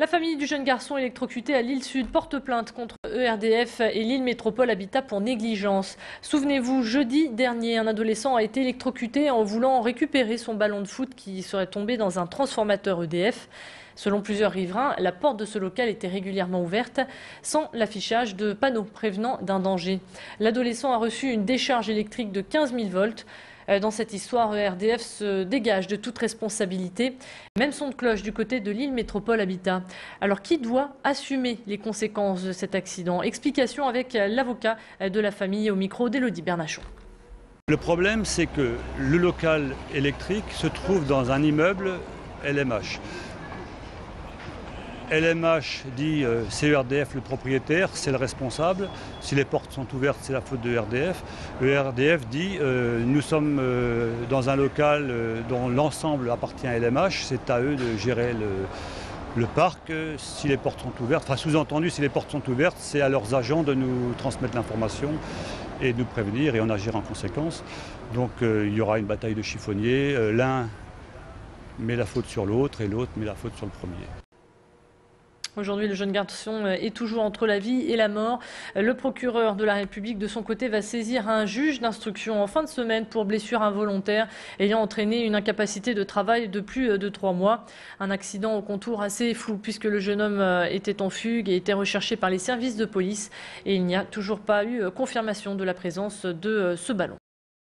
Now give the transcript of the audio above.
La famille du jeune garçon électrocuté à Lille Sud porte plainte contre ERDF et Lille Métropole Habitat pour négligence. Souvenez-vous, jeudi dernier, un adolescent a été électrocuté en voulant récupérer son ballon de foot qui serait tombé dans un transformateur EDF. Selon plusieurs riverains, la porte de ce local était régulièrement ouverte sans l'affichage de panneaux prévenant d'un danger. L'adolescent a reçu une décharge électrique de 15 000 volts. Dans cette histoire, ERDF se dégage de toute responsabilité. Même son de cloche du côté de Lille Métropole Habitat. Alors qui doit assumer les conséquences de cet accident? Explication avec l'avocat de la famille au micro d'Élodie Bernachon. Le problème, c'est que le local électrique se trouve dans un immeuble LMH. LMH dit c'est ERDF le propriétaire, c'est le responsable. Si les portes sont ouvertes, c'est la faute de ERDF. ERDF dit nous sommes dans un local dont l'ensemble appartient à LMH, c'est à eux de gérer le parc. Si les portes sont ouvertes, enfin sous-entendu, si les portes sont ouvertes, c'est à leurs agents de nous transmettre l'information et de nous prévenir et on agira en conséquence. Donc il y aura une bataille de chiffonniers, l'un met la faute sur l'autre et l'autre met la faute sur le premier. Aujourd'hui, le jeune garçon est toujours entre la vie et la mort. Le procureur de la République, de son côté, va saisir un juge d'instruction en fin de semaine pour blessure involontaire ayant entraîné une incapacité de travail de plus de 3 mois. Un accident au contour assez flou puisque le jeune homme était en fugue et était recherché par les services de police. Et il n'y a toujours pas eu confirmation de la présence de ce ballon.